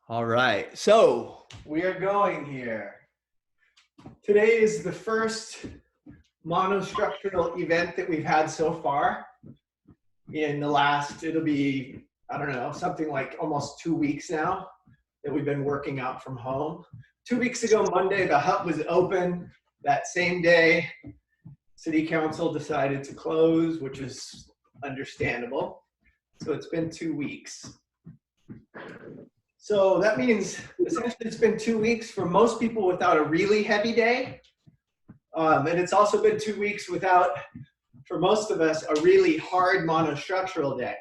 All right, so we are going here. Today is the first monostructural event that we've had so far in the last, it'll be, I don't know, something like almost 2 weeks now that we've been working out from home. 2 weeks ago, Monday, the hut was open. That same day, City Council decided to close, which is understandable. So it's been 2 weeks. So that means essentially it's been 2 weeks for most people without a really heavy day. And it's also been 2 weeks without, for most of us, a really hard monostructural day.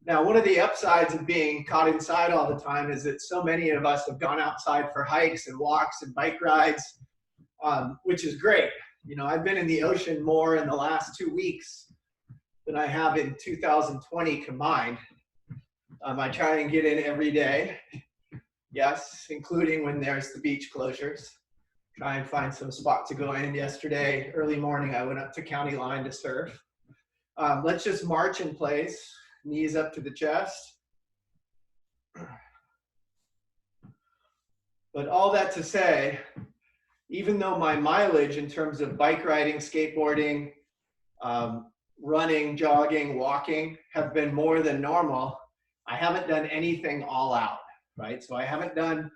Now, one of the upsides of being caught inside all the time is that so many of us have gone outside for hikes and walks and bike rides, which is great. You know, I've been in the ocean more in the last 2 weeks than I have in 2020 combined. I try and get in every day, yes, including when there's the beach closures. Try and find some spot to go in. Yesterday, early morning, I went up to County Line to surf. Let's just march in place, knees up to the chest. But all that to say, even though my mileage in terms of bike riding, skateboarding, running, jogging, walking have been more than normal, I haven't done anything all out, right? So I haven't done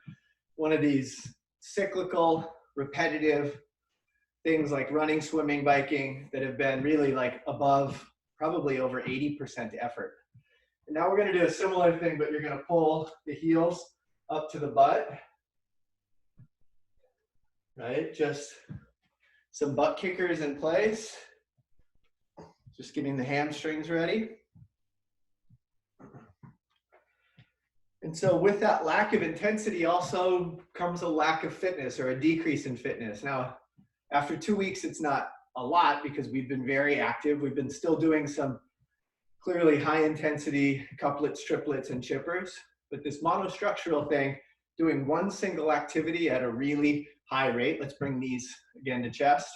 one of these cyclical, repetitive things like running, swimming, biking that have been really like above, probably over 80% effort. And now we're gonna do a similar thing, but you're gonna pull the heels up to the butt, right? Just some butt kickers in place. Just getting the hamstrings ready. And so with that lack of intensity also comes a lack of fitness or a decrease in fitness. Now, after 2 weeks, it's not a lot because we've been very active. We've been still doing some clearly high intensity couplets, triplets, and chippers. But this monostructural thing, doing one single activity at a really high rate. Let's bring these again to chest.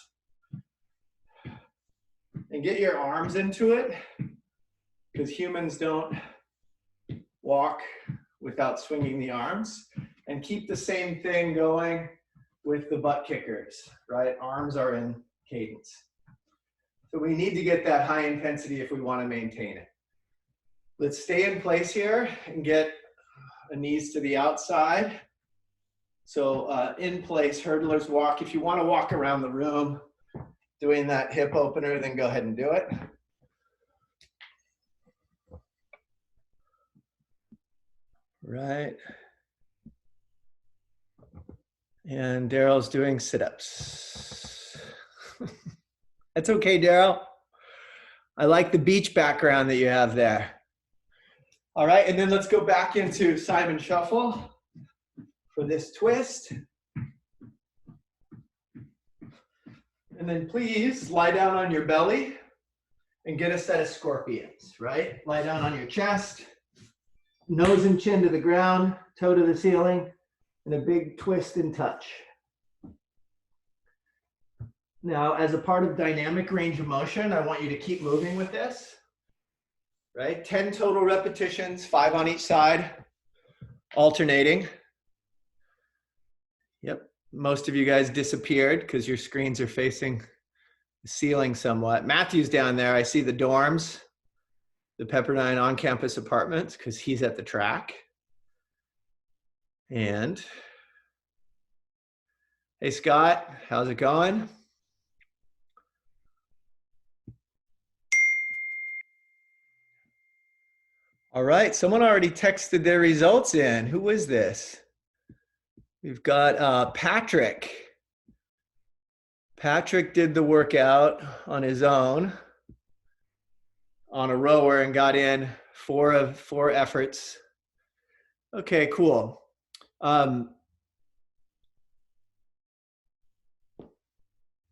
And get your arms into it, because humans don't walk without swinging the arms, and keep the same thing going with the butt kickers, right? Arms are in cadence. So we need to get that high intensity if we want to maintain it. Let's stay in place here and get a knees to the outside. So in place, hurdler's walk. If you want to walk around the room doing that hip opener, then go ahead and do it. Right. And Daryl's doing sit-ups. That's okay, Daryl. I like the beach background that you have there. All right, and then let's go back into Simon Shuffle for this twist. And then please lie down on your belly and get a set of scorpions, right? Lie down on your chest. Nose and chin to the ground, toe to the ceiling, and a big twist and touch. Now, as a part of dynamic range of motion, I want you to keep moving with this, right? 10 total repetitions, 5 on each side, alternating. Yep, most of you guys disappeared because your screens are facing the ceiling somewhat. Matthew's down there, I see the dorms. The Pepperdine on-campus apartments, because he's at the track. And hey, Scott, how's it going? All right, someone already texted their results in. Who is this? We've got Patrick. Patrick did the workout on his own on a rower and got in 4 of 4 efforts. Okay, cool.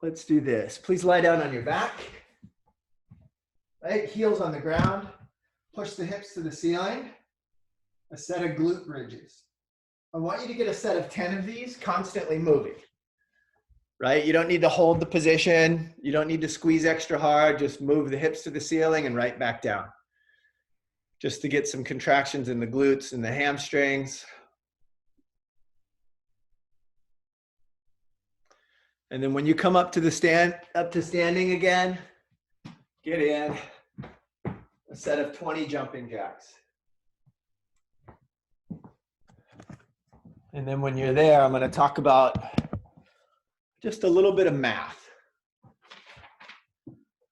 Let's do this. Please lie down on your back. Right, heels on the ground. Push the hips to the ceiling. A set of glute bridges. I want you to get a set of 10 of these constantly moving. Right? You don't need to hold the position. You don't need to squeeze extra hard. Just move the hips to the ceiling and right back down. Just to get some contractions in the glutes and the hamstrings. And then when you come up to standing again, get in a set of 20 jumping jacks. And then when you're there, I'm going to talk about just a little bit of math.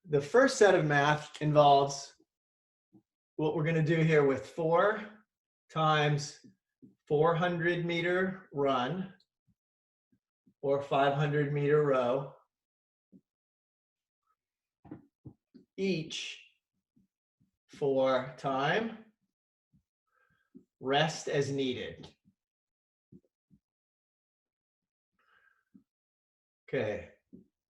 The first set of math involves what we're going to do here with 4 times 400 meter run or 500 meter row, each for time, rest as needed. Okay,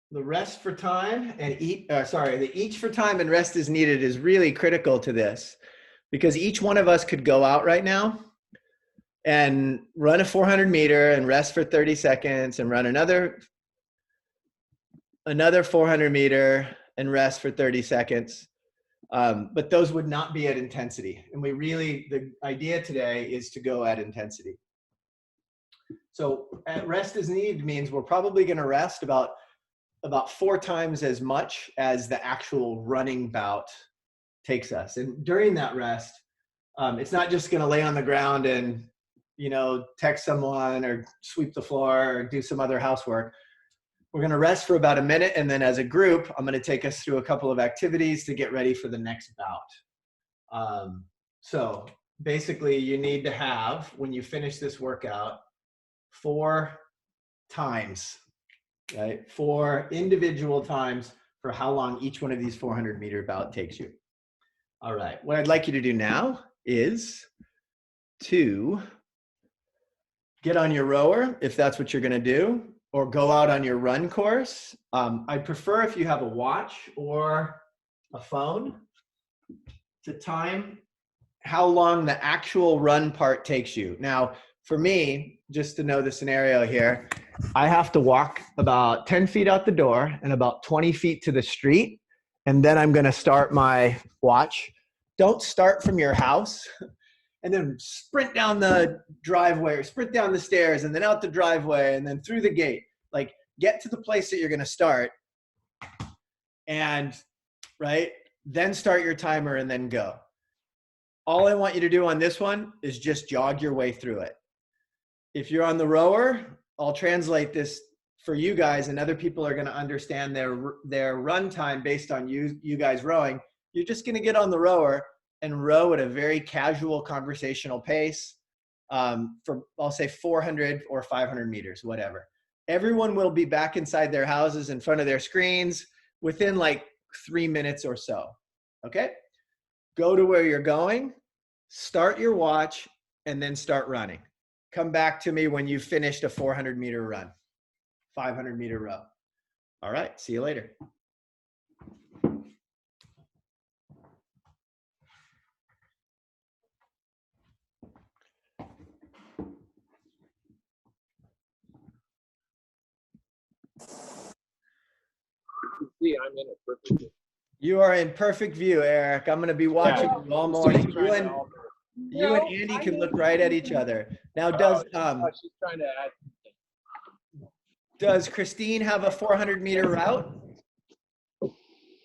the rest for time and the each for time and rest as needed is really critical to this, because each one of us could go out right now and run a 400 meter and rest for 30 seconds and run another 400 meter and rest for 30 seconds. But those would not be at intensity. And the idea today is to go at intensity. So at rest as needed means we're probably going to rest about 4 times as much as the actual running bout takes us. And during that rest, it's not just going to lay on the ground and, text someone or sweep the floor or do some other housework. We're going to rest for about a minute. And then as a group, I'm going to take us through a couple of activities to get ready for the next bout. So basically you need to have, when you finish this workout, 4 times, right? 4 individual times for how long each one of these 400 meter bout takes you. All right, what I'd like you to do now is to get on your rower, if that's what you're gonna do, or go out on your run course. I'd prefer if you have a watch or a phone to time how long the actual run part takes you. Now, for me, just to know the scenario here, I have to walk about 10 feet out the door and about 20 feet to the street, and then I'm gonna start my watch. Don't start from your house and then sprint down the driveway or sprint down the stairs and then out the driveway and then through the gate. Like, get to the place that you're gonna start and, right, then start your timer and then go. All I want you to do on this one is just jog your way through it. If you're on the rower, I'll translate this for you guys, and other people are going to understand their run time based on you guys rowing. You're just going to get on the rower and row at a very casual conversational pace for, I'll say, 400 or 500 meters, whatever. Everyone will be back inside their houses in front of their screens within like 3 minutes or so. Okay? Go to where you're going, start your watch, and then start running. Come back to me when you've finished a 400 meter run, 500 meter row. All right, see you later. See, I'm in a perfect view. You are in perfect view, Eric. I'm going to be watching you all morning. You and Andy can look right at each other. Now, she's trying to add. Does Christine have a 400 meter route?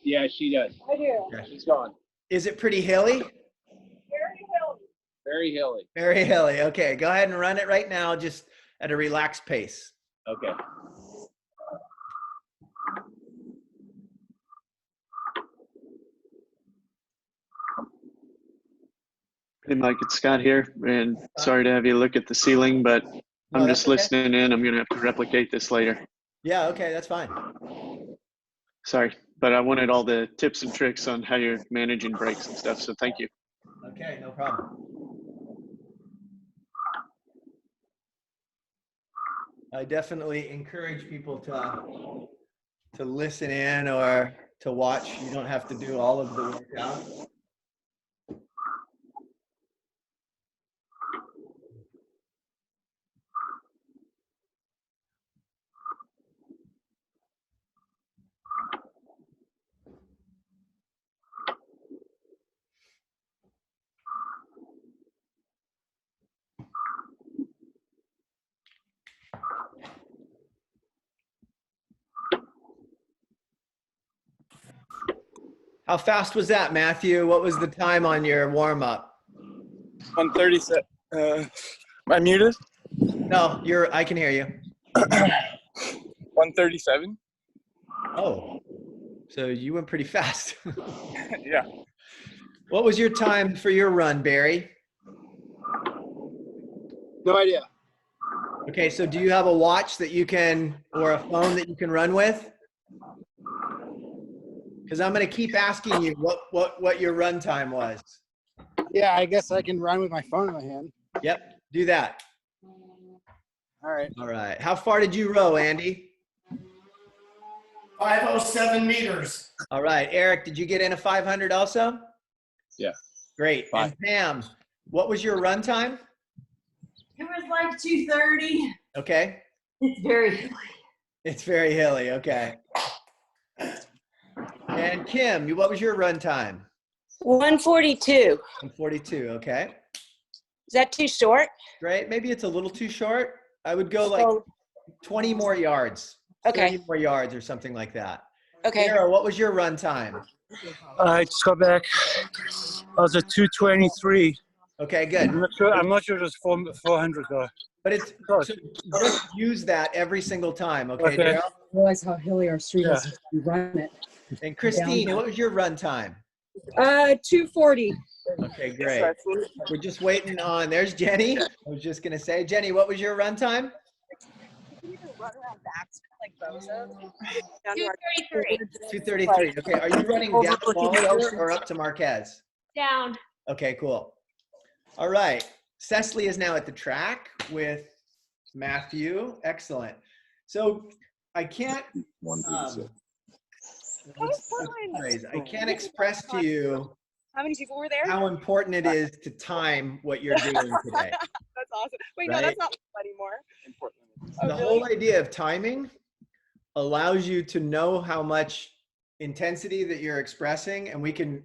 Yeah, she does. I do. Yeah, she's gone. Is it pretty hilly? Very hilly. Very hilly. Very hilly. Okay, go ahead and run it right now, just at a relaxed pace. Okay. Hey, Mike, it's Scott here, and sorry to have you look at the ceiling, but I'm just listening in. I'm going to have to replicate this later. Yeah, okay, that's fine. Sorry, but I wanted all the tips and tricks on how you're managing breaks and stuff, so thank you. Okay, no problem. I definitely encourage people to listen in or to watch. You don't have to do all of the workout. How fast was that, Matthew? What was the time on your warm-up? 137. Am I muted? No, I can hear you. 137. Oh, so you went pretty fast. Yeah. What was your time for your run, Barry? No idea. Okay, so do you have a watch that you can, or a phone that you can run with? Because I'm going to keep asking you what your run time was. Yeah, I guess I can run with my phone in my hand. Yep, do that. All right. All right. How far did you row, Andy? 507 meters. All right. Eric, did you get in a 500 also? Yeah. Great. And Pam, what was your run time? It was like 2:30. Okay. It's very hilly. It's very hilly. Okay. And Kim, what was your run time? 142. 42. Okay. Is that too short? Great. Maybe it's a little too short. I would go like So- 20 more yards. Okay. 30 more yards or something like that. Okay. Sarah, what was your run time? I just got back. I was at 223. Okay, good. I'm not sure it was 400 though. But it's Close. so just use that every single time. Okay, Okay. Daryl? Realize how hilly our street Yeah. is. We run it. And Christine, what was your run time? 240. Okay, great. We're just waiting on, there's Jenny. I was just gonna say, Jenny, what was your run time? You can run around backs like bozos. 2:33. 2:33. Okay, are you running down Walker or up to Marquez? Down. Okay, cool. All right. Cecily is now at the track with Matthew. Excellent. So I can't, I can't express to you How many people were there? how important it is to time what you're doing today. That's awesome. Wait, Right? no, that's not anymore. The whole idea of timing allows you to know how much intensity that you're expressing, and we can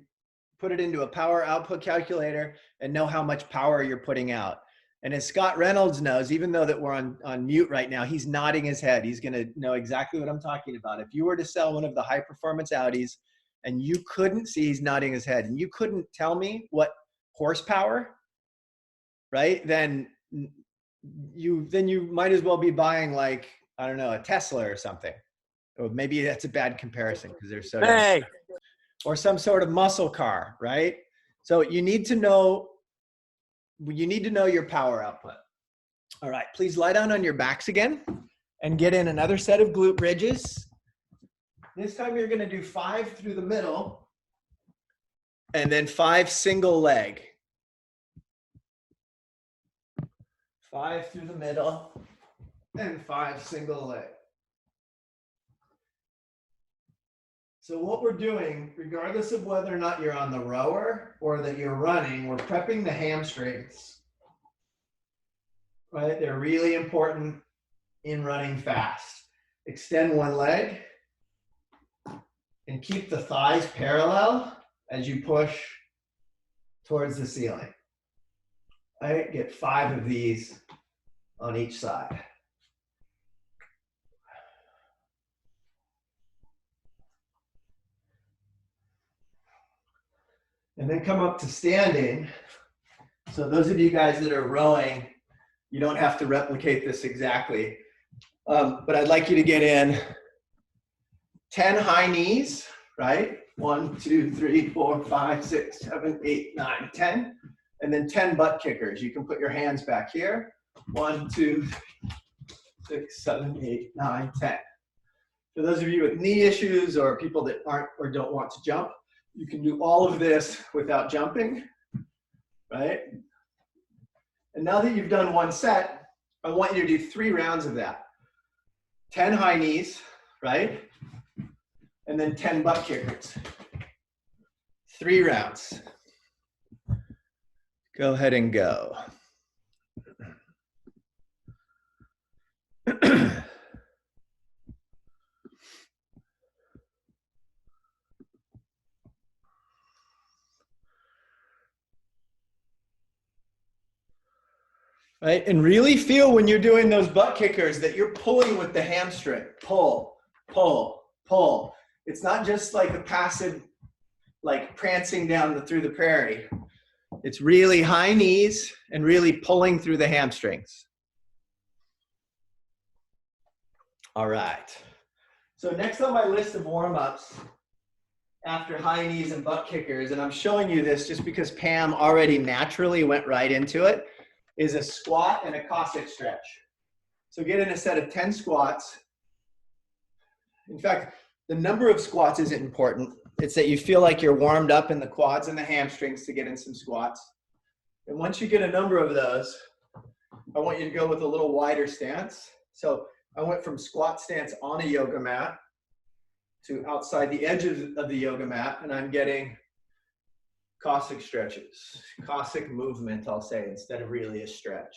put it into a power output calculator and know how much power you're putting out. And as Scott Reynolds knows, even though that we're on mute right now, he's nodding his head. He's going to know exactly what I'm talking about. If you were to sell one of the high performance Audis and you couldn't see, he's nodding his head, and you couldn't tell me what horsepower, right? Then you might as well be buying, like, I don't know, a Tesla or something. Or maybe that's a bad comparison because they're so Hey. or some sort of muscle car, right? So you need to know your power output. All right, please lie down on your backs again and get in another set of glute bridges. This time you're gonna do 5 through the middle and then 5 single leg. 5 through the middle and 5 single leg. So what we're doing, regardless of whether or not you're on the rower or that you're running, we're prepping the hamstrings, right? They're really important in running fast. Extend one leg and keep the thighs parallel as you push towards the ceiling. All right, get 5 of these on each side. And then come up to standing. So those of you guys that are rowing, you don't have to replicate this exactly. But I'd like you to get in 10 high knees, right? 1, 2, 3, 4, 5, 6, 7, 8, 9, 10. And then 10 butt kickers. You can put your hands back here. 1, 2, 6, 7, 8, 9, 10. For those of you with knee issues or people that aren't or don't want to jump, you can do all of this without jumping, right? And now that you've done one set, I want you to do 3 rounds of that. 10 high knees, right? And then 10 butt kickers. 3 rounds. Go ahead and go. Right, and really feel when you're doing those butt kickers that you're pulling with the hamstring. Pull, pull, pull. It's not just like a passive like prancing down through the prairie. It's really high knees and really pulling through the hamstrings. All right. So next on my list of warm-ups after high knees and butt kickers, and I'm showing you this just because Pam already naturally went right into it, is a squat and a Cossack stretch. So get in a set of 10 squats. In fact, the number of squats isn't important. It's that you feel like you're warmed up in the quads and the hamstrings to get in some squats. And once you get a number of those, I want you to go with a little wider stance. So I went from squat stance on a yoga mat to outside the edge of the yoga mat, and I'm getting Cossack stretches. Cossack movement, I'll say, instead of really a stretch.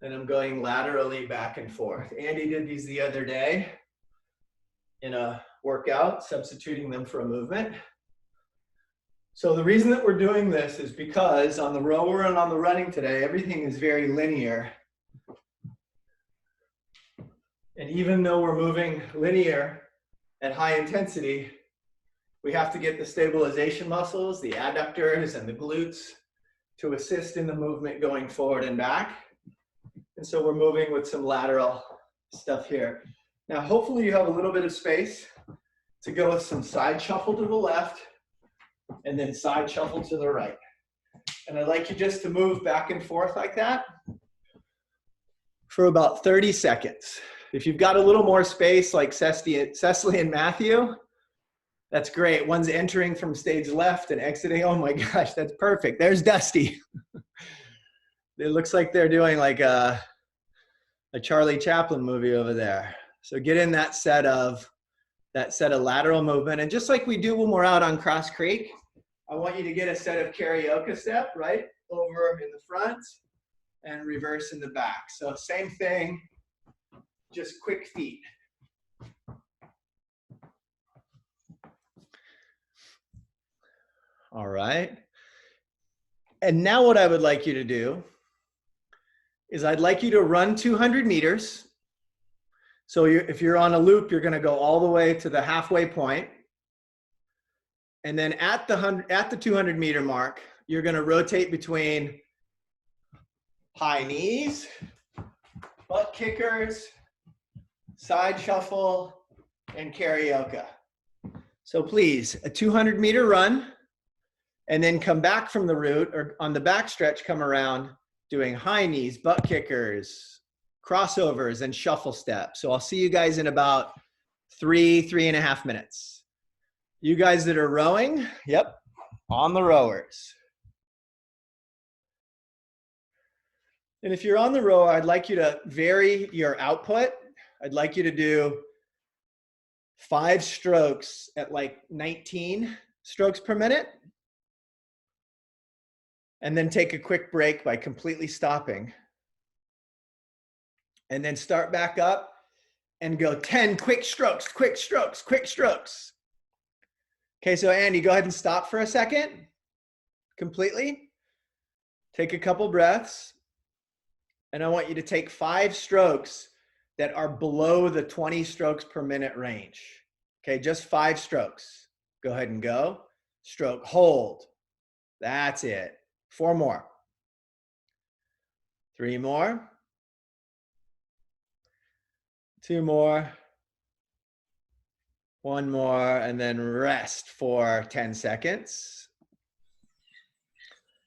And I'm going laterally back and forth. Andy did these the other day in a workout, substituting them for a movement. So the reason that we're doing this is because on the rower and on the running today, everything is very linear. And even though we're moving linear at high intensity, we have to get the stabilization muscles, the adductors and the glutes to assist in the movement going forward and back. And so we're moving with some lateral stuff here. Now, hopefully you have a little bit of space to go with some side shuffle to the left and then side shuffle to the right. And I'd like you just to move back and forth like that for about 30 seconds. If you've got a little more space like Cecily and Matthew, that's great. One's entering from stage left and exiting. Oh my gosh, that's perfect. There's Dusty. It looks like they're doing like a Charlie Chaplin movie over there. So get in that set of lateral movement. And just like we do when we're out on Cross Creek, I want you to get a set of karaoke step, right? Over in the front and reverse in the back. So same thing, just quick feet. All right. And now what I would like you to do is I'd like you to run 200 meters. So if you're on a loop, you're going to go all the way to the halfway point. And then at the 200 meter mark, you're going to rotate between high knees, butt kickers, side shuffle, and karaoke. So please, a 200 meter run, and then come back from the route, or on the back stretch, come around doing high knees, butt kickers, crossovers, and shuffle steps. So I'll see you guys in about 3.5 minutes. You guys that are rowing, yep, on the rowers. And if you're on the rower, I'd like you to vary your output. I'd like you to do 5 strokes at like 19 strokes per minute. And then take a quick break by completely stopping. And then start back up and go 10 quick strokes, quick strokes, quick strokes. Okay, so Andy, go ahead and stop for a second. Completely. Take a couple breaths. And I want you to take 5 strokes that are below the 20 strokes per minute range. Okay, just 5 strokes. Go ahead and go. Stroke, hold. That's it. 4 more. 3 more. 2 more. 1 more, and then rest for 10 seconds.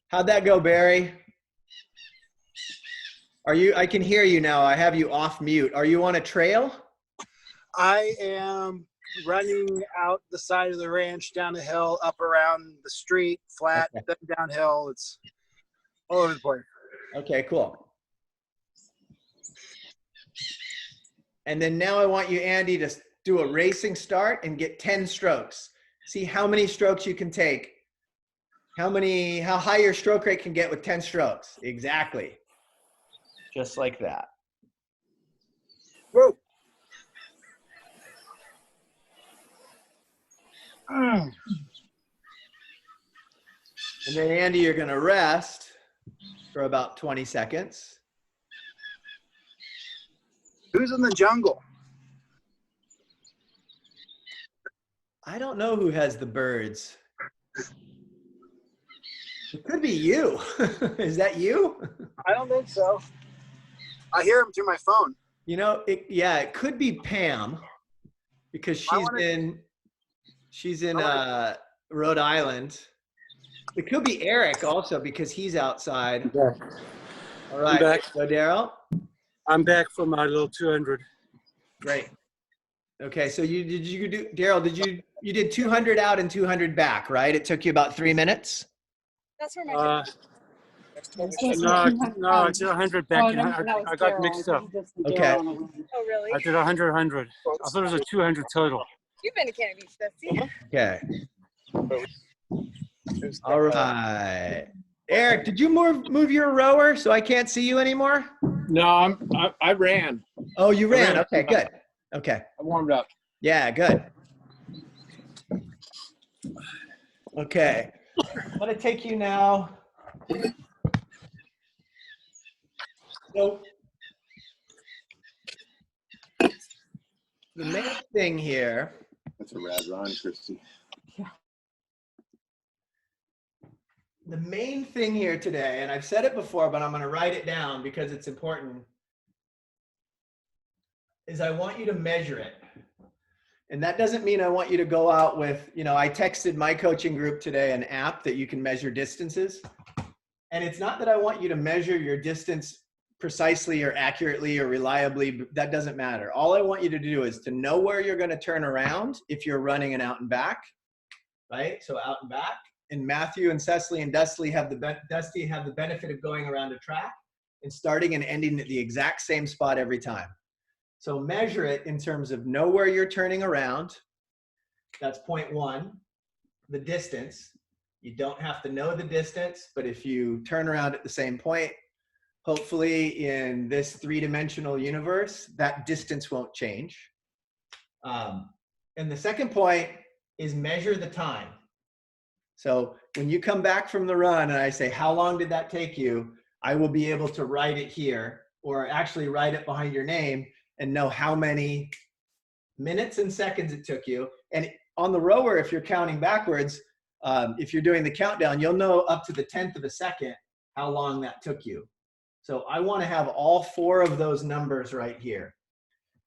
How'd that go, Barry? I can hear you now. I have you off mute. Are you on a trail? I am running out the side of the ranch, down the hill, up around the street, flat, Okay. then downhill. It's all over the place. Okay, cool. And then now I want you, Andy, to do a racing start and get 10 strokes. See how many strokes you can take. How high your stroke rate can get with 10 strokes. Exactly. Just like that. Whoa. And then Andy, you're going to rest for about 20 seconds. Who's in the jungle? I don't know who has the birds. It could be you. Is that you? I don't think so. I hear him through my phone. You know, it could be Pam because she's in Rhode Island. It could be Eric also because he's outside. Yeah. All right. back. So Daryl? I'm back from my little 200. Great. Okay, so Daryl, you did 200 out and 200 back, right? It took you about 3 minutes? That's where my No, I did 100 back. I got mixed up. Okay. Oh, really? I did 100, 100. I thought it was a 200 total. You've been to Cannon Beach, Betsy. Okay. All right. Eric, did you move your rower so I can't see you anymore? No, I ran. Oh, you ran. Okay, good. Okay. I warmed up. Yeah, good. Okay. I'm going to take you now. So the main thing here. That's a rad run, Christy. The main thing here today, and I've said it before, but I'm going to write it down because it's important, is I want you to measure it. And that doesn't mean I want you to go out with, I texted my coaching group today an app that you can measure distances. And it's not that I want you to measure your distance precisely or accurately or reliably. That doesn't matter. All I want you to do is to know where you're going to turn around if you're running an out and back, right? So out and back. And Matthew and Cecily and Dusty have the benefit of going around a track and starting and ending at the exact same spot every time. So measure it in terms of know where you're turning around. That's point one. The distance. You don't have to know the distance, but if you turn around at the same point, hopefully in this three-dimensional universe, that distance won't change. And the second point is measure the time. So when you come back from the run and I say, how long did that take you? I will be able to write it here or actually write it behind your name and know how many minutes and seconds it took you. And on the rower, if you're counting backwards, if you're doing the countdown, you'll know up to the 10th of a second how long that took you. So I want to have all 4 of those numbers right here.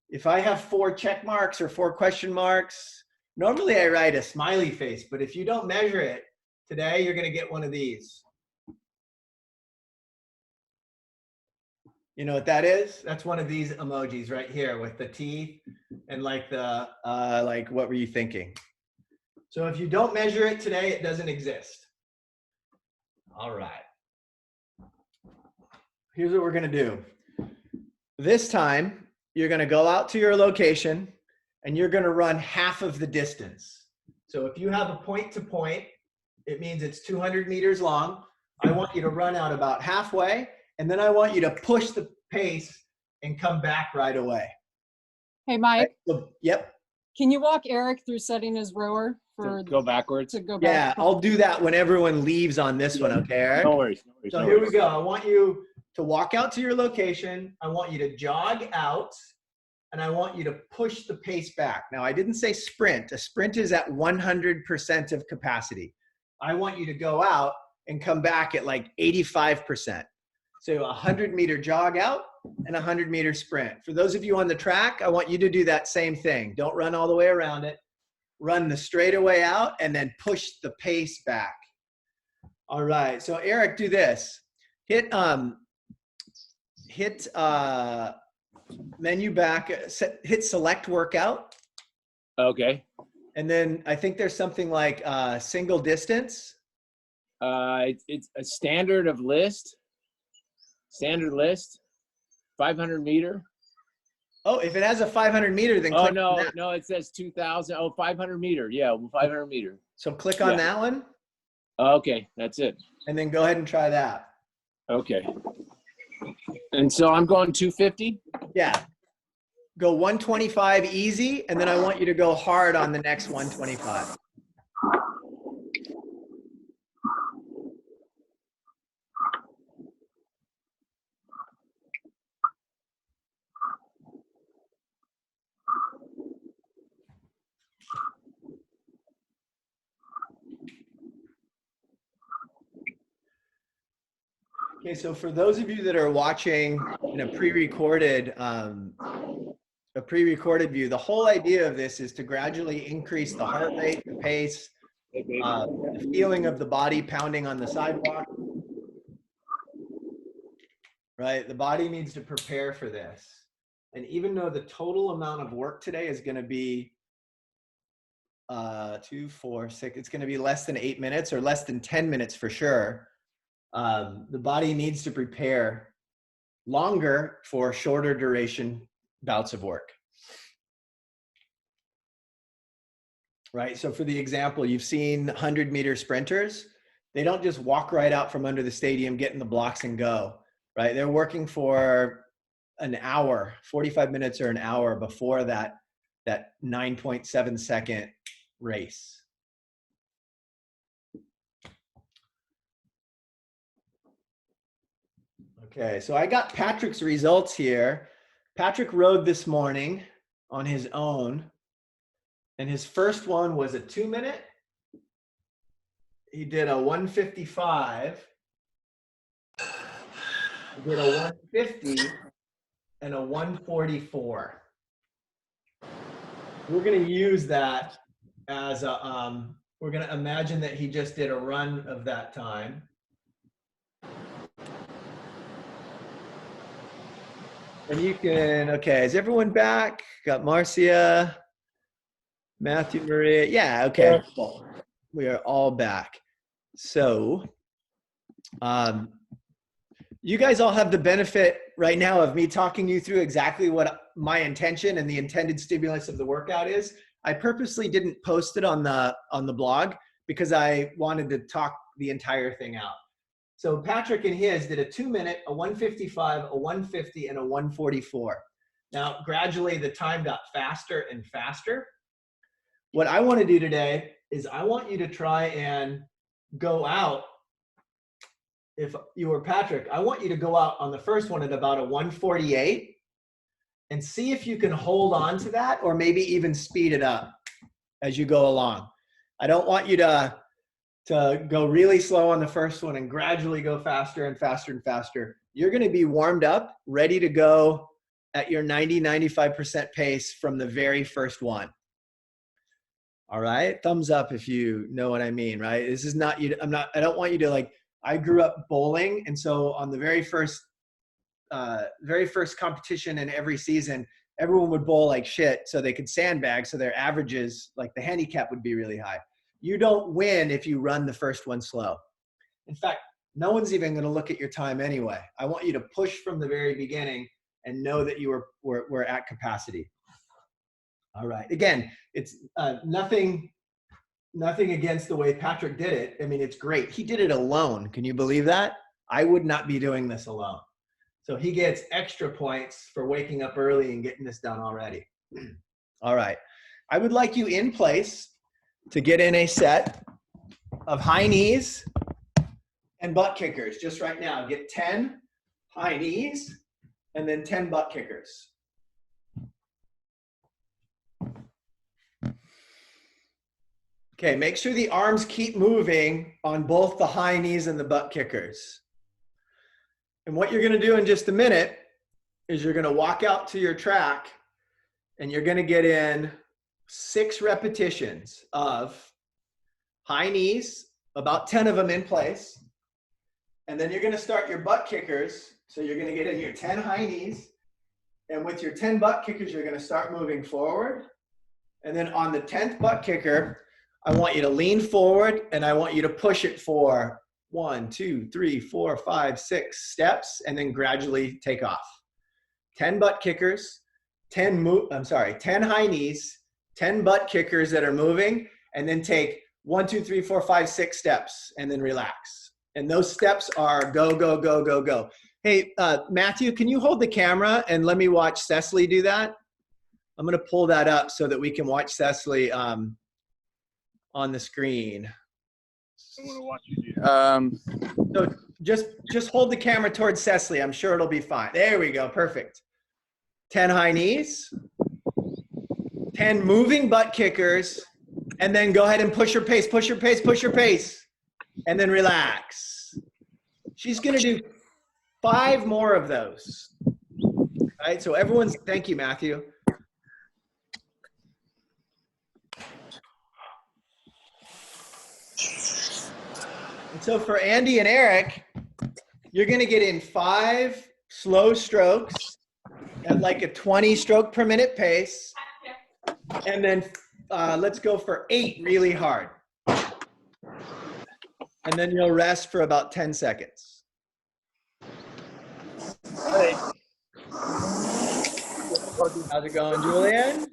If I have 4 check marks or 4 question marks, normally I write a smiley face, but if you don't measure it today, you're going to get one of these. You know what that is? That's one of these emojis right here with the teeth and like the, like what were you thinking? So if you don't measure it today, it doesn't exist. All right. Here's what we're going to do. This time, you're going to go out to your location and you're going to run half of the distance. So if you have a point to point, it means it's 200 meters long. I want you to run out about halfway, and then I want you to push the pace and come back right away. Hey, Mike, So, yep. can you walk Eric through setting his rower for Go backwards. to go Yeah, back? I'll do that when everyone leaves on this one, okay, Eric? No worries. No worries. So no here we worries. go. I want you to walk out to your location. I want you to jog out, and I want you to push the pace back. Now, I didn't say sprint. A sprint is at 100% of capacity. I want you to go out and come back at like 85%. So a 100-meter jog out and a 100-meter sprint. For those of you on the track, I want you to do that same thing. Don't run all the way around it. Run the straightaway out and then push the pace back. All right, so Eric, do this. Hit menu back, hit select workout. Okay. And then I think there's something like single distance. It's a standard of list. Standard list. 500 meter. Oh, if it has a 500 meter, then Oh, click on no, that. no, it says 2,000. Oh, 500 meter. Yeah, 500 meter. So click on Yeah. that one Okay, that's it. and then go ahead and try that. Okay. And so I'm going 250? Yeah. Go 125 easy, and then I want you to go hard on the next 125. Okay, so for those of you that are watching in a pre-recorded view, the whole idea of this is to gradually increase the heart rate, the pace, the feeling of the body pounding on the sidewalk. Right, the body needs to prepare for this. And even though the total amount of work today is going to be 2, 4, 6, it's going to be less than 8 minutes or less than 10 minutes for sure. The body needs to prepare longer for shorter duration bouts of work. Right, so for the example, you've seen 100-meter sprinters. They don't just walk right out from under the stadium, get in the blocks and go. Right, they're working for an hour, 45 minutes or an hour before that 9.7 second race. Okay, so I got Patrick's results here. Patrick rode this morning on his own, and his first one was a 2-minute. He did a 1:55. He did a 1:50 and a 1:44. We're going to use that as a, we're going to imagine that he just did a run of that time. And you can, okay, is everyone back? Got Marcia, Matthew, Maria. Yeah, okay, cool. We are all back. So, you guys all have the benefit right now of me talking you through exactly what my intention and the intended stimulus of the workout is. I purposely didn't post it on the blog because I wanted to talk the entire thing out. So Patrick and his did a 2-minute, a 1:55, a 1:50, and a 1:44. Now, gradually the time got faster and faster. What I want to do today is I want you to try and go out. If you were Patrick, I want you to go out on the first one at about a 1:48 and see if you can hold on to that or maybe even speed it up as you go along. I don't want you to go really slow on the first one and gradually go faster and faster and faster. You're going to be warmed up, ready to go at your 90-95% pace from the very first one. All right, thumbs up if you know what I mean, right? This is not you. I don't want you to like. I grew up bowling, and so on the very first competition in every season, everyone would bowl like shit so they could sandbag, so their averages, like the handicap, would be really high. You don't win if you run the first one slow. In fact, no one's even going to look at your time anyway. I want you to push from the very beginning and know that you were at capacity. All right. Again, it's nothing against the way Patrick did it. I mean, it's great. He did it alone. Can you believe that? I would not be doing this alone. So he gets extra points for waking up early and getting this done already. All right. I would like you in place to get in a set of high knees and butt kickers. Just right now, get 10 high knees and then 10 butt kickers. Okay, make sure the arms keep moving on both the high knees and the butt kickers. And what you're going to do in just a minute is you're going to walk out to your track and you're going to get in 6 repetitions of high knees, about 10 of them in place. And then you're going to start your butt kickers. So you're going to get in your 10 high knees. And with your 10 butt kickers, you're going to start moving forward. And then on the 10th butt kicker, I want you to lean forward and I want you to push it for 1, 2, 3, 4, 5, 6 steps and then gradually take off. 10 butt kickers, 10 high knees, 10 butt kickers that are moving, and then take 1, 2, 3, 4, 5, 6 steps and then relax. And those steps are go, go, go, go, go. Hey, Matthew, can you hold the camera and let me watch Cecily do that? I'm going to pull that up so that we can watch Cecily on the screen. I want to watch you. So just hold the camera towards Cecily. I'm sure it'll be fine. There we go. Perfect. 10 high knees, 10 moving butt kickers, and then go ahead and push your pace, push your pace, push your pace, and then relax. She's going to do 5 more of those. All right, so everyone's, thank you, Matthew. And so for Andy and Eric, you're gonna get in 5 slow strokes at like a 20 stroke per minute pace. And then let's go for 8 really hard. And then you'll rest for about 10 seconds. Hey. How's it going, Julian?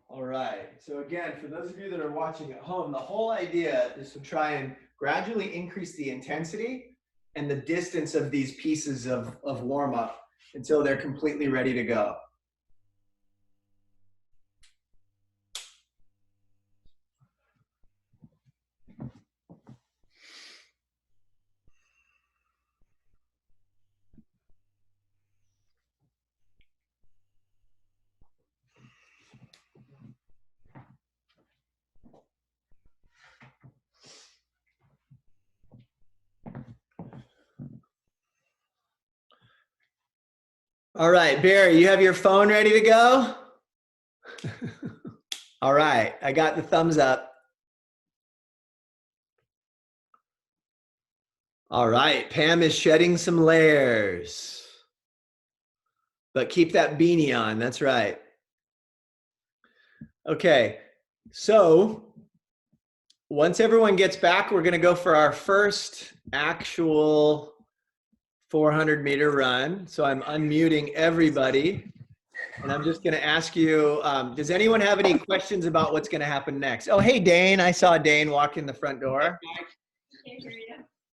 All right, so again, for those of you that are watching at home, the whole idea is to try and gradually increase the intensity and the distance of these pieces of warm-up until they're completely ready to go. All right, Barry, you have your phone ready to go? All right, I got the thumbs up. All right, Pam is shedding some layers. But keep that beanie on, that's right. Okay, so once everyone gets back, we're gonna go for our first actual 400-meter run. So I'm unmuting everybody. And I'm just gonna ask you, does anyone have any questions about what's gonna happen next? Oh, hey, Dane, I saw Dane walk in the front door.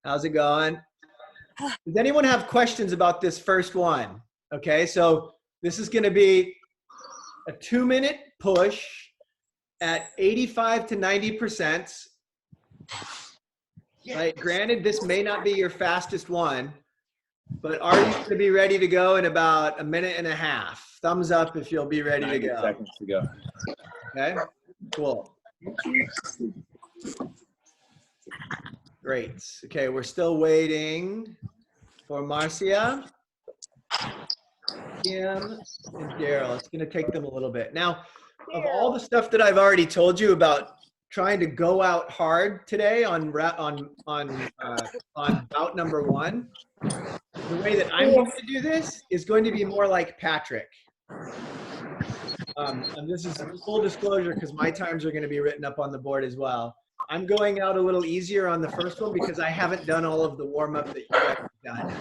How's it going? Does anyone have questions about this first one? Okay, so this is gonna be a 2-minute push at 85 to 90%. Right, granted, this may not be your fastest one, but are you gonna be ready to go in about 1.5 minutes? Thumbs up if you'll be ready to 90 go. seconds to go. Okay, cool. Great. Okay, we're still waiting for Marcia, Kim, and Daryl. It's going to take them a little bit. Now, of all the stuff that I've already told you about trying to go out hard today on bout number 1, the way that I'm going to do this is going to be more like Patrick. And this is full disclosure because my times are going to be written up on the board as well. I'm going out a little easier on the first one because I haven't done all of the warm-up that you guys have done.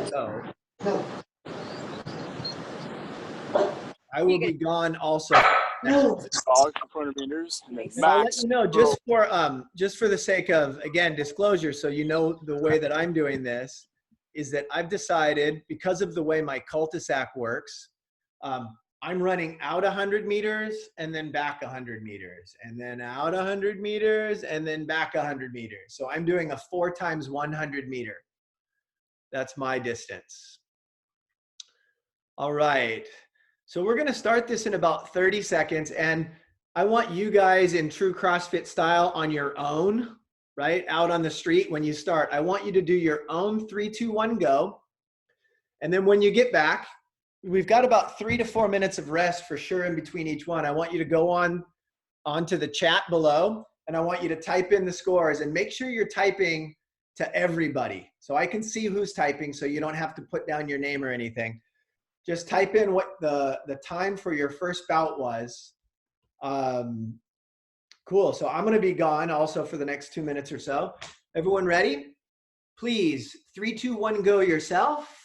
So I will be gone also. It's all 400 meters. And then I'll let max. you know just for the sake of, again, disclosure, so you know the way that I'm doing this is that I've decided, because of the way my cul-de-sac works, I'm running out 100 meters and then back 100 meters and then out 100 meters and then back 100 meters. So I'm doing a 4 times 100 meter. That's my distance. All right. So we're going to start this in about 30 seconds. And I want you guys in true CrossFit style on your own, right? Out on the street when you start. I want you to do your own 3, 2, 1, go. And then when you get back, we've got about 3 to 4 minutes of rest for sure in between each one. I want you to go onto the chat below, and I want you to type in the scores and make sure you're typing to everybody. So I can see who's typing so you don't have to put down your name or anything. Just type in what the time for your first bout was. Cool, so I'm gonna be gone also for the next 2 minutes or so. Everyone ready? Please, 3, 2, 1, go yourself.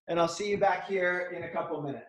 And I'll see you back here in a couple minutes.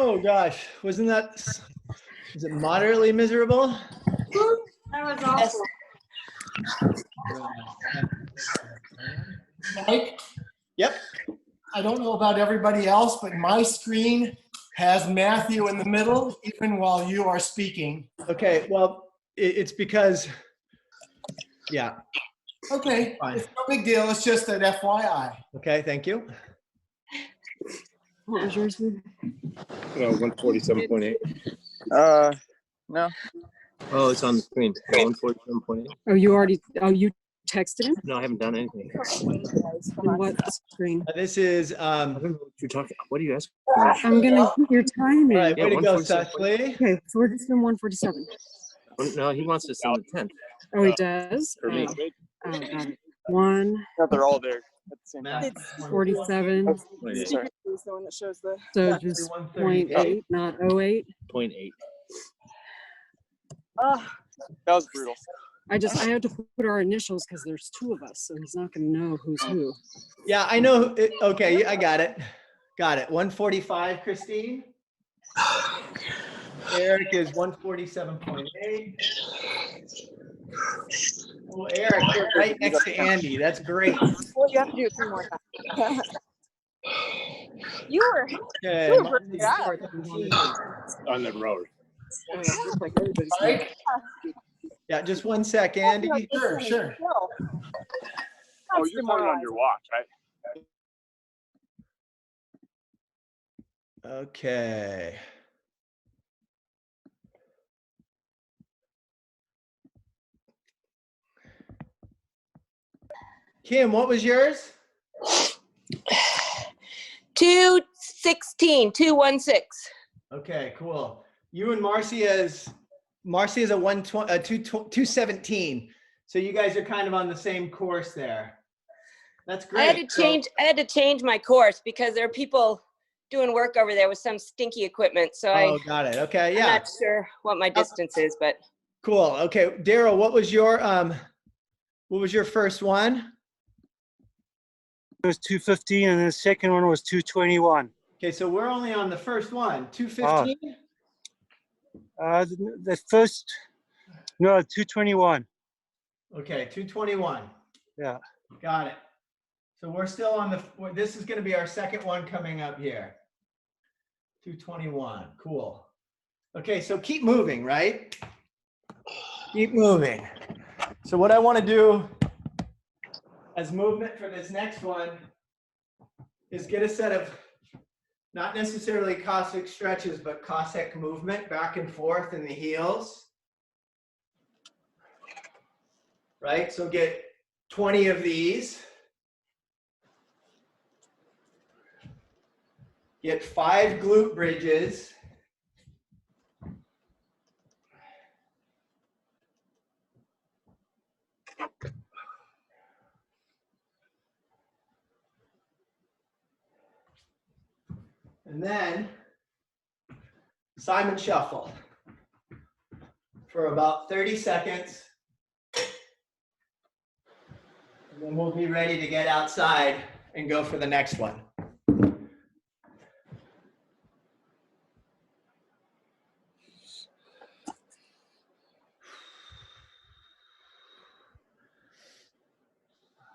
Oh gosh, wasn't that, is it moderately miserable? That was awful. Mike, Yep. I don't know about everybody else, but my screen has Matthew in the middle, even while you are speaking. Okay, well, it's because, yeah, Okay, fine. it's no big deal. It's just an FYI. Okay, thank you. What was yours? Ruben? 147.8. No. Oh, it's on the screen. 147.8. Oh, you texted him? No, I haven't done anything. On what screen? This is, I don't know what you're talking. What are you asking? I'm gonna hit your timing. all right, way to go, 147. Sashley. Okay, so we're just in 147. No, he wants us on the 10th. Oh, he does? For me. Oh, got it. 147. Sorry. Is the one that shows the. So just 0.8, not 08. 0.8. That was brutal. I had to put our initials because there's two of us, so he's not gonna know who's who. Yeah, I know. Okay, I got it. Got it. 145, Christine. Eric is 147.8. Oh, Eric, you're right next to Andy. That's great. Well, you have to do it 3 more times. You were. Okay, You were pretty good. On the road. Looks like everybody's Mike? yeah, just one sec, Andy. Sure. Oh, you're putting it on your watch, right? Okay. Kim, what was yours? 216. Okay, cool. You and Marcia's a 217. So you guys are kind of on the same course there. That's great. I had to change my course because there are people doing work over there with some stinky equipment. So Got it. Okay, I'm yeah. not sure what my distance is, but Cool. Okay, Daryl, what was your first one? It was 215 and the second one was 221. Okay, so we're only on the first one. 215? The first, no, 221. Okay, 221. Yeah. Got it. So we're still on this is going to be our second one coming up here. 221. Cool. Okay, so keep moving, right? Keep moving. So what I want to do as movement for this next one is get a set of not necessarily Cossack stretches, but Cossack movement back and forth in the heels. Right? So get 20 of these. Get 5 glute bridges. And then Simon shuffle for about 30 seconds. And then we'll be ready to get outside and go for the next one.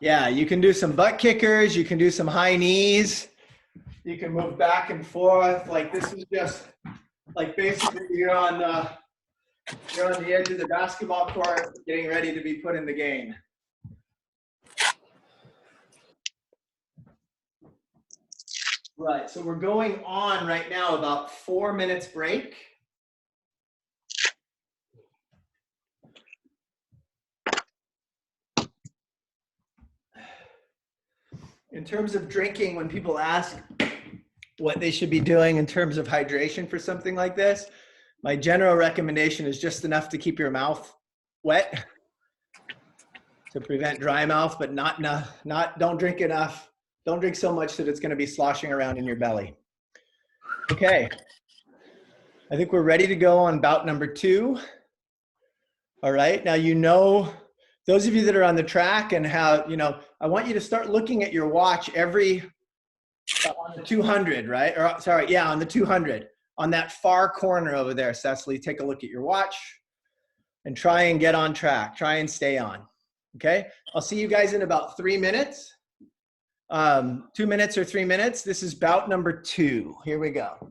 Yeah, you can do some butt kickers, you can do some high knees, you can move back and forth. Like this is just like basically you're on the edge of the basketball court getting ready to be put in the game. Right, so we're going on right now about 4 minutes break. In terms of drinking, when people ask what they should be doing in terms of hydration for something like this, my general recommendation is just enough to keep your mouth wet to prevent dry mouth, but don't drink enough. Don't drink so much that it's going to be sloshing around in your belly. Okay. I think we're ready to go on bout number 2. All right. Now, those of you that are on the track and have, I want you to start looking at your watch on the 200, right? Or sorry, yeah, on the 200. on that far corner over there, Cecily. Take a look at your watch and try and get on track. Try and stay on. Okay? I'll see you guys in about 3 minutes. 2 minutes or 3 minutes. This is bout number 2. Here we go.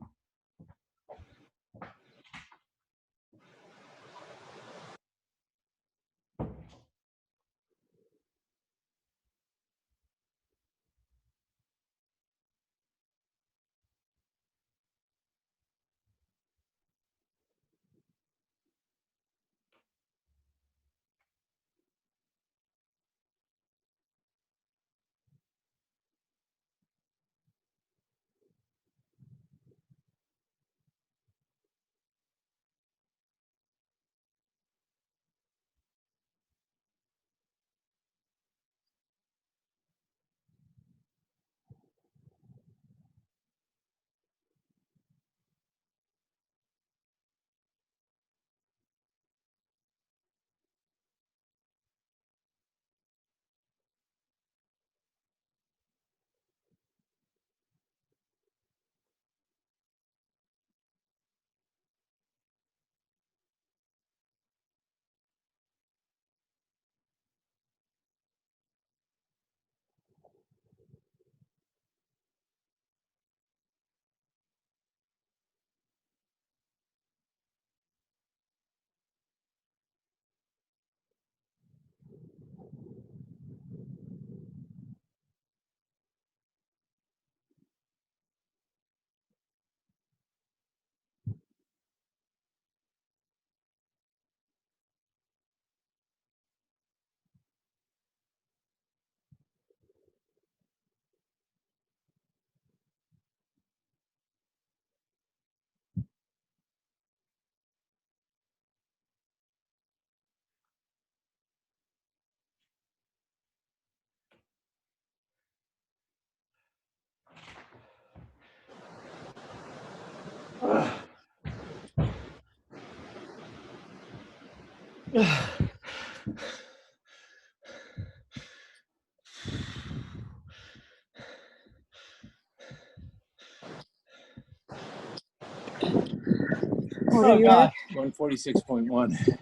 What are you at? 146.1.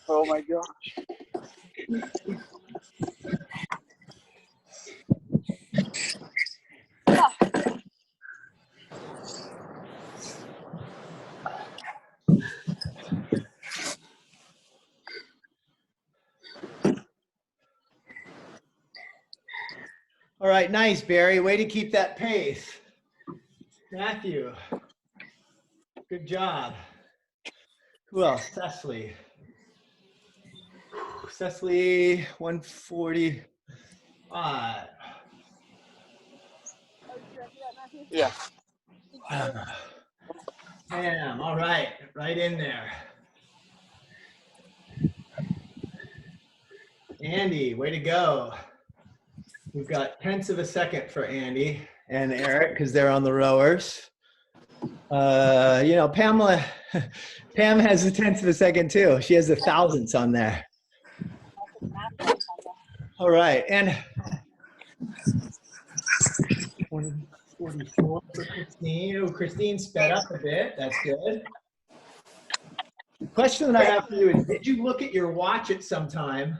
Oh my gosh. All right, nice, Barry. Way to keep that pace. Matthew, good job. Who else? Cecily. Cecily, 145. Yeah. Damn, all right, right in there. Andy, way to go. We've got tenths of a second for Andy and Eric because they're on the rowers. You know, Pam has a tenth of a second too. She has the thousandths on there. All right, and 44 for Christine. Oh, Christine sped up a bit. That's good. The question that I have for you is, did you look at your watch at some time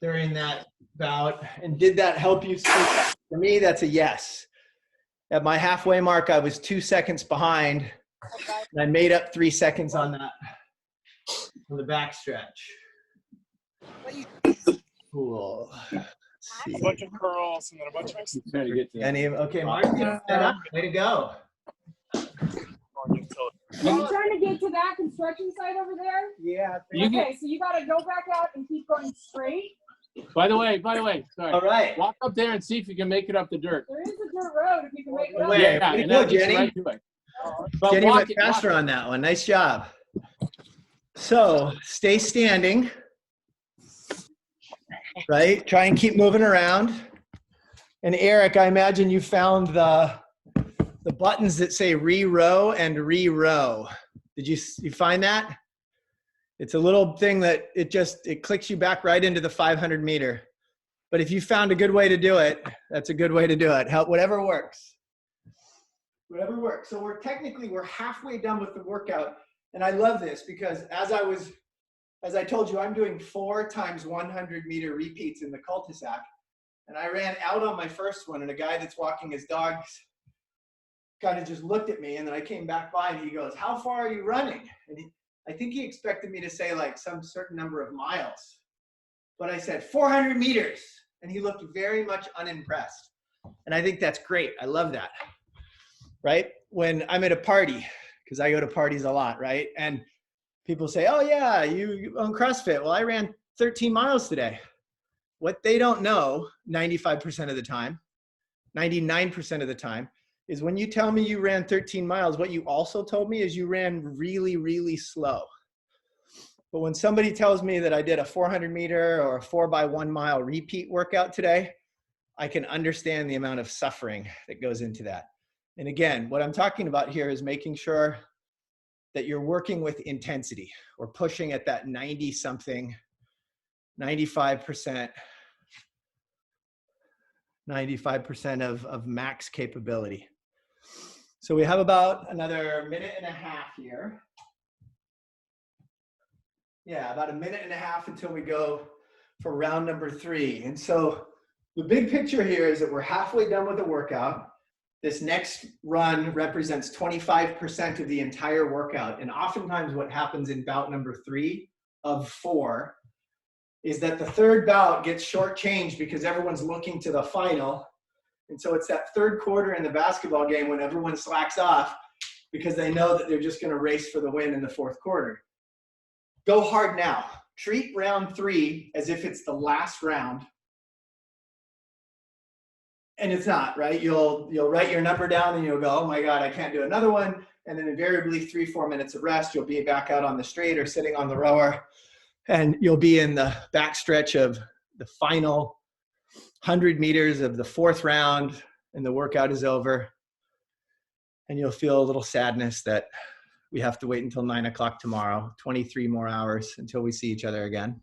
during that bout, and did that help you speed up? For me, that's a yes. At my halfway mark, I was 2 seconds behind, and I made up 3 seconds on that, on the back stretch. Cool. A bunch of curls and then a bunch of Trying to get to Any of, okay, Mark, set up. Way to go. Are you trying to get to that construction site over there? Yeah. Okay, so you gotta go back out and keep going straight. By the way, sorry. All right. Walk up there and see if you can make it up the dirt. There is a dirt road if you can make it up. Wait, Yeah, way to and go, that leads Jenny. right to it. But Jenny walk went it, faster on that one. Nice job. So stay standing. Right? Try and keep moving around. And Eric, I imagine you found the buttons that say re-row and re-row. Did you find that? It's a little thing that it clicks you back right into the 500 meter. But if you found a good way to do it, that's a good way to do it. Help, whatever works. Whatever works. So we're halfway done with the workout. And I love this because as I told you, I'm doing 4 times 100-meter repeats in the cul-de-sac. And I ran out on my first one, and a guy that's walking his dogs kind of just looked at me, and then I came back by, and he goes, "How far are you running?" And I think he expected me to say like some certain number of miles. But I said 400 meters, and he looked very much unimpressed. And I think that's great. I love that, right? When I'm at a party, because I go to parties a lot, right? And people say, "Oh yeah, you own CrossFit." Well, I ran 13 miles today. What they don't know 95% of the time, 99% of the time, is when you tell me you ran 13 miles, what you also told me is you ran really, really slow. But when somebody tells me that I did a 400-meter or a 4x1 mile repeat workout today, I can understand the amount of suffering that goes into that. And again, what I'm talking about here is making sure that you're working with intensity or pushing at that 90-something, 95% of max capability. So we have about another minute and a half here. Yeah, about a minute and a half until we go for round number 3. And so the big picture here is that we're halfway done with the workout. This next run represents 25% of the entire workout. And oftentimes what happens in bout number 3 of 4 is that the third bout gets shortchanged because everyone's looking to the final. And so it's that third quarter in the basketball game when everyone slacks off because they know that they're just going to race for the win in the fourth quarter. Go hard now. Treat round 3 as if it's the last round. And it's not, right? You'll write your number down and you'll go, "Oh my God, I can't do another one." And then invariably 3-4 minutes of rest, you'll be back out on the straight or sitting on the rower. And you'll be in the back stretch of the final 100 meters of the 4th round, and the workout is over. And you'll feel a little sadness that we have to wait until 9 o'clock tomorrow, 23 more hours until we see each other again.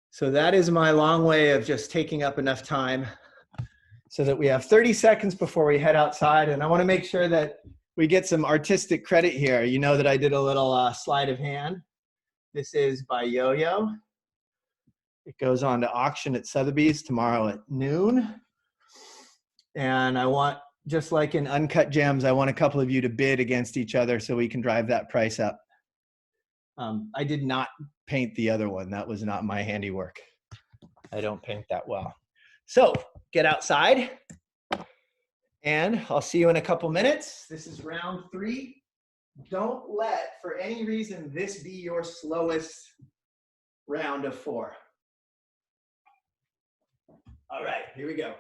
So that is my long way of just taking up enough time so that we have 30 seconds before we head outside. And I want to make sure that we get some artistic credit here. You know that I did a little sleight of hand. This is by Yo-Yo. It goes on to auction at Sotheby's tomorrow at noon. And I want, just like in Uncut Gems, I want a couple of you to bid against each other so we can drive that price up. I did not paint the other one. That was not my handiwork. I don't paint that well. So get outside, and I'll see you in a couple minutes. This is round 3. Don't let, for any reason, this be your slowest round of 4. All right, here we go.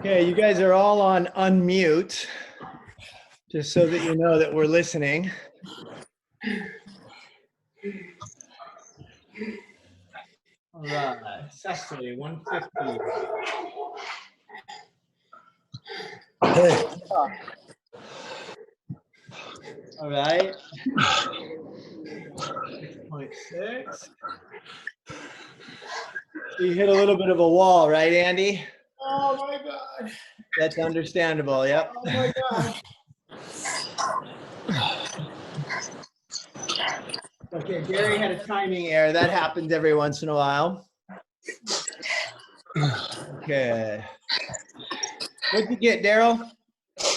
Okay, you guys are all on unmute, just so that you know that we're listening. All right, Cecily, 150. All right. 6.6. You hit a little bit of a wall, right, Andy? Oh my God. That's understandable, yep. Oh my God. Okay, Gary had a timing error. That happens every once in a while. Okay. What'd you get, Daryl?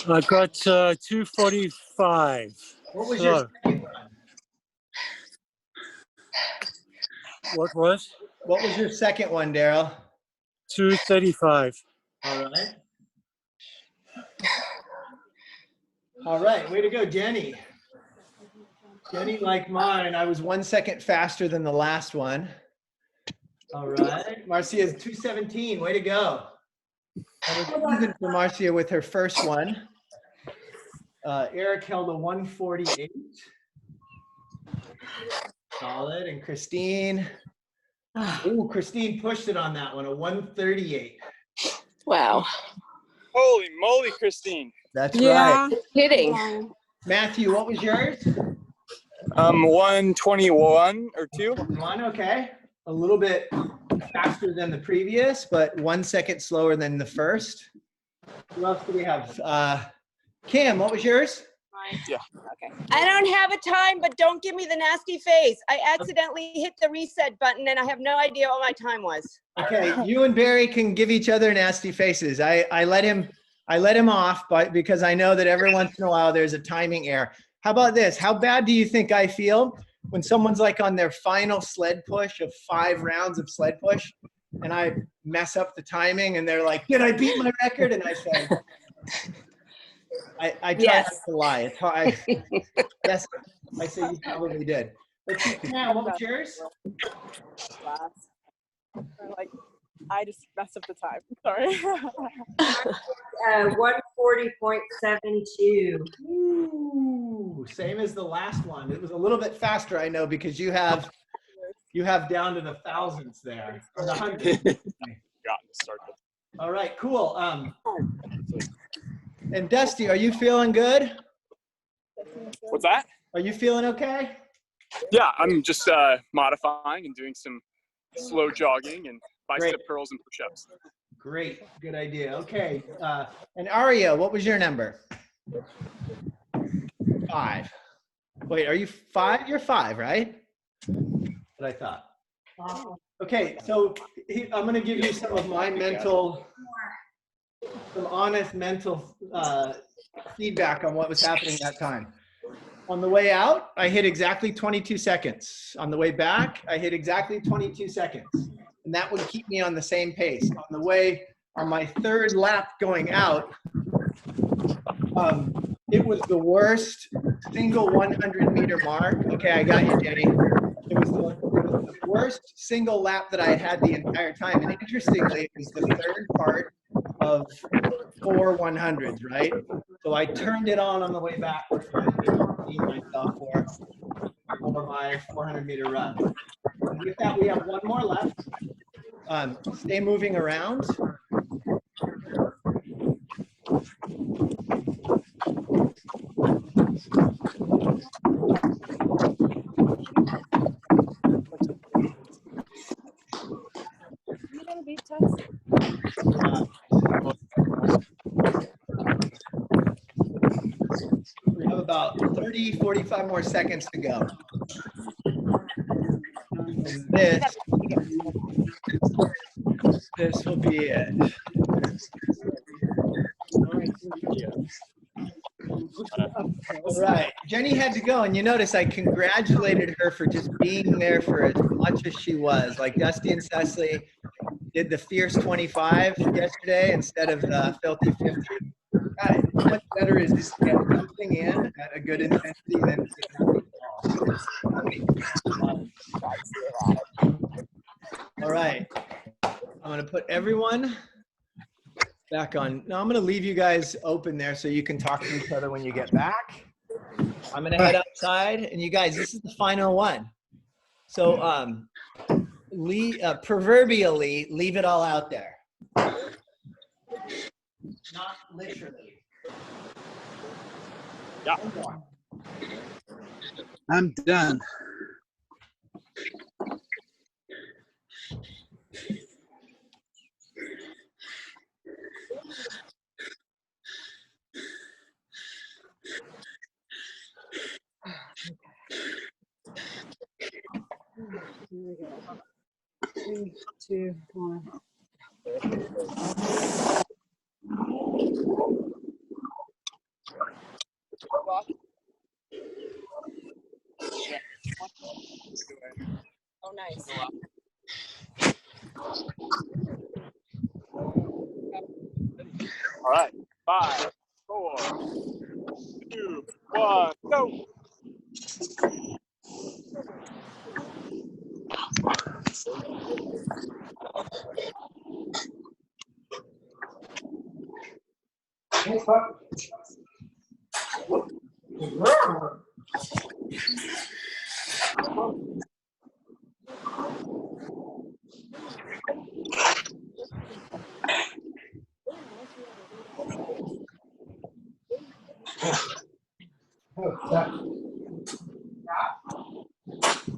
I got 245. What was your Slow. second one? What was? What was your second one, Daryl? 235. All right. All right, way to go, Jenny. Jenny, like mine, I was 1 second faster than the last one. All right. Marcia's 217, way to go. That was even for Marcia with her first one. Eric held a 148. Solid. And Christine. Ooh, Christine pushed it on that one, a 138. Wow. Holy moly, Christine. That's Yeah. right. Kidding. Matthew, what was yours? 121 or 2. 1, okay. A little bit faster than the previous, but 1 second slower than the first. Who else do we have? Kim, what was yours? Yeah. Okay. I don't have a time, but don't give me the nasty face. I accidentally hit the reset button and I have no idea what my time was. Okay, you and Barry can give each other nasty faces. I let him off, but because I know that every once in a while there's a timing error. How about this? How bad do you think I feel when someone's like on their final sled push of 5 rounds of sled push and I mess up the timing and they're like, did I beat my record? And I say, I try Yes. not to lie. It's hard. Yes, I say you probably did. Let's see, Pam, what was yours? Like, I just messed up the time. Sorry. 140.72. Ooh, same as the last one. It was a little bit faster, I know, because you have down to the thousands there, or the hundreds. Got started. All right, cool. And Dusty, are you feeling good? What's that? Are you feeling okay? Yeah, I'm just modifying and doing some slow jogging and bicep curls and push-ups. Great, good idea. Okay, and Aria, what was your number? 5. Wait, are you 5? You're 5, right? What I thought. Okay, so I'm going to give you some of my some honest mental feedback on what was happening that time. On the way out, I hit exactly 22 seconds. On the way back, I hit exactly 22 seconds. And that would keep me on the same pace. On my third lap going out, it was the worst single 100-meter mark. Okay, I got you, Jenny. It was the worst single lap that I had the entire time. And interestingly, it was the third part of 4 100s, right? So I turned it on the way back to see myself for my 400-meter run. And with that, we have one more left. Stay moving around. You got a beat test? We have about 45 more seconds to go. And this will be it. All right, Jenny had to go, and you notice I congratulated her for just being there for as much as she was. Like Dusty and Cecily did the fierce 25 yesterday instead of the filthy 50. God, much better is just to get something in at a good intensity than to get nothing at all. All right, I'm going to put everyone Back on. No, I'm going to leave you guys open there so you can talk to each other when you get back. I'm going to head outside, and you guys, this is the final one. So, proverbially, leave it all out there. Not literally. Yeah. I'm done. Here we go. 3, 2, 1. Oh, nice. All right. 5, 4, 2, 1, go.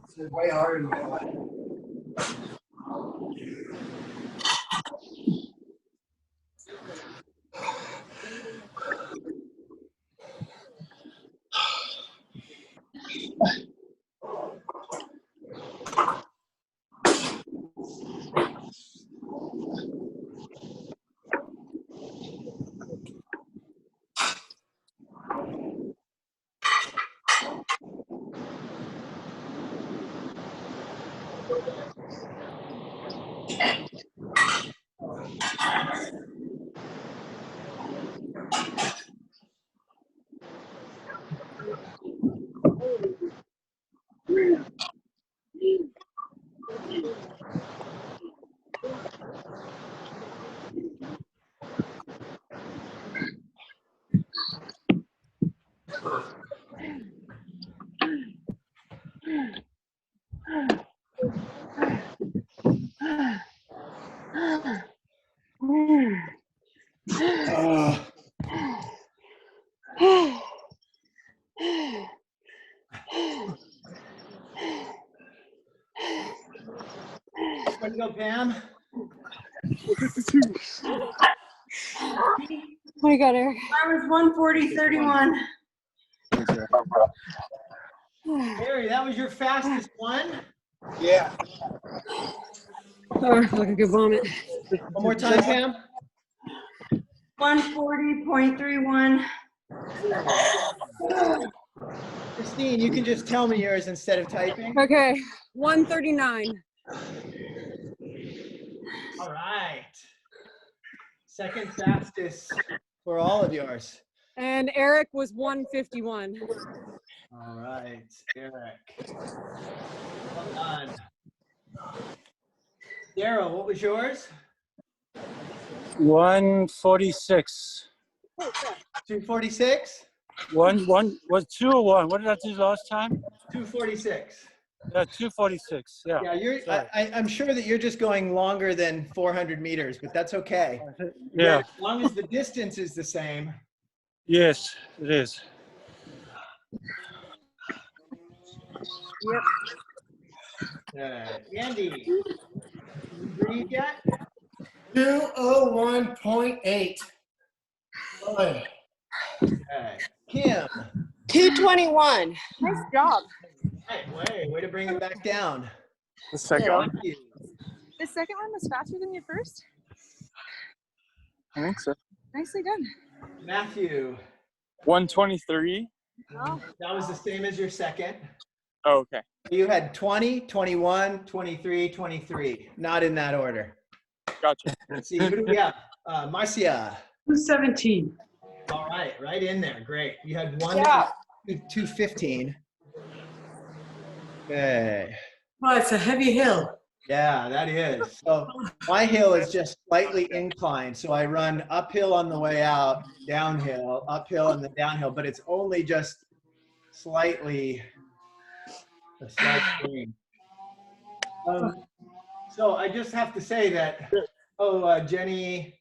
This is way harder than I thought. Way to go, Pam. What do you got, Eric? I was 1:40:31. Harry, that was your fastest one? Yeah. Oh, like a good vomit. One more time, Pam. 1:40.31. Christine, you can just tell me yours instead of typing. Okay, 1:39. All right. Second fastest for all of yours. And Eric was 1:51. All right, Eric. Well done. Daryl, what was yours? 146. 246? Was 2 or 1? What did I do last time? 246. 246. Yeah. Yeah, I'm sure that you're just going longer than 400 meters, but that's okay. Yeah. As long as the distance is the same. Yes, it is. Yep. All right. Andy, you breathe yet? 201.8. Boy. Okay. Kim. 2:21. Nice job. Hey, way to bring it back down. The second one. Thank you. The second one was faster than your first. I think so. Nicely done. Matthew. 123. Oh. That was the same as your second. Oh, okay. You had 20, 21, 23, 23. Not in that order. Gotcha. Let's see, who do we have? Marcia. 2:17. All right in there. Great. You had 215. Okay. Well, it's a heavy hill. Yeah, that is. So my hill is just slightly inclined. So I run uphill on the way out, downhill, uphill and then downhill, but it's only just slightly a slight change. So I just have to say that, Jenny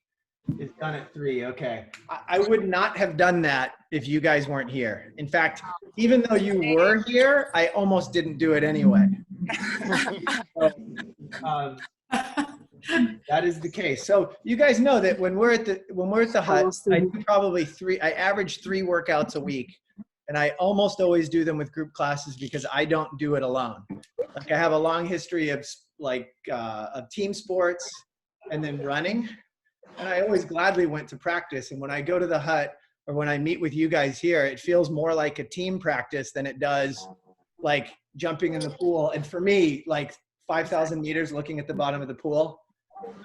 is done at 3. Okay. I would not have done that if you guys weren't here. In fact, even though you were here, I almost didn't do it anyway. So, that is the case. So you guys know that when we're at the hut, I do probably I average 3 workouts a week. And I almost always do them with group classes because I don't do it alone. Like I have a long history of of team sports and then running. And I always gladly went to practice. And when I go to the hut or when I meet with you guys here, it feels more like a team practice than it does like jumping in the pool. And for me, like 5,000 meters looking at the bottom of the pool,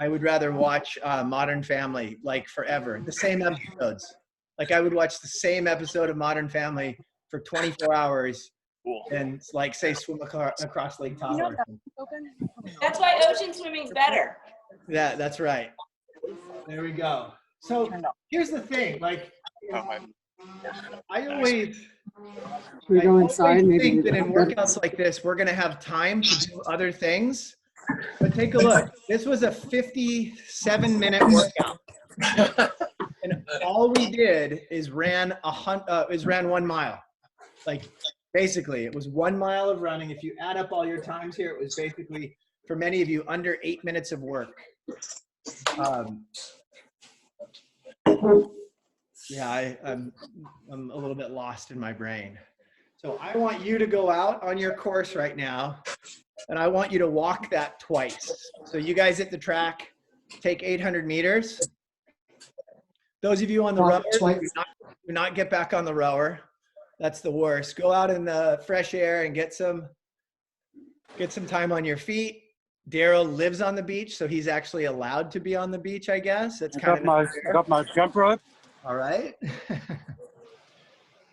I would rather watch Modern Family like forever. The same episodes. Like I would watch the same episode of Modern Family for 24 hours and like say swim across Lake Tahoe. That's why ocean swimming's better. Yeah, that's right. There we go. So here's the thing, like I always Should we go inside? Maybe think that in workouts like this, we're gonna have time to do other things. But take a look. This was a 57-minute workout. And all we did is ran 1 mile. Like basically it was 1 mile of running. If you add up all your times here, it was basically for many of you under 8 minutes of work. Yeah, I'm a little bit lost in my brain. So I want you to go out on your course right now and I want you to walk that twice. So you guys at the track, take 800 meters. Those of you on the rower, do not get back on the rower. That's the worst. Go out in the fresh air and get some time on your feet. Daryl lives on the beach, so he's actually allowed to be on the beach, I guess. That's kind of got my jump rope. All right.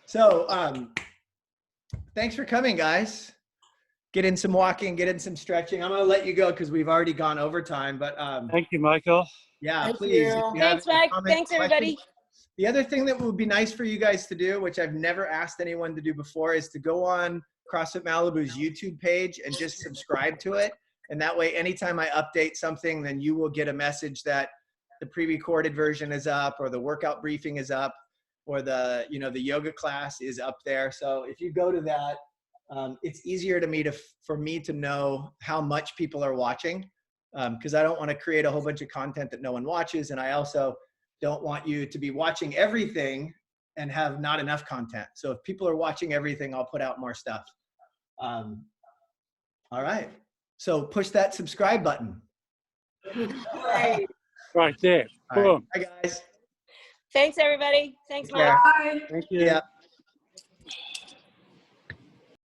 So thanks for coming, guys. Get in some walking, get in some stretching. I'm going to let you go because we've already gone over time. But thank you, Michael. Yeah, Thank please. you. Thanks, Mike. Thanks, everybody. The other thing that would be nice for you guys to do, which I've never asked anyone to do before, is to go on CrossFit Malibu's YouTube page and just subscribe to it. And that way, anytime I update something, then you will get a message that the pre-recorded version is up or the workout briefing is up or the yoga class is up there. So if you go to that, it's easier for me to know how much people are watching. Because I don't want to create a whole bunch of content that no one watches. And I also don't want you to be watching everything and have not enough content. So if people are watching everything, I'll put out more stuff. All right. So push that subscribe button. Right there. All right. Boom. Bye, guys. Thanks, everybody. Thanks, Take care. Mike. Thank you. Yeah.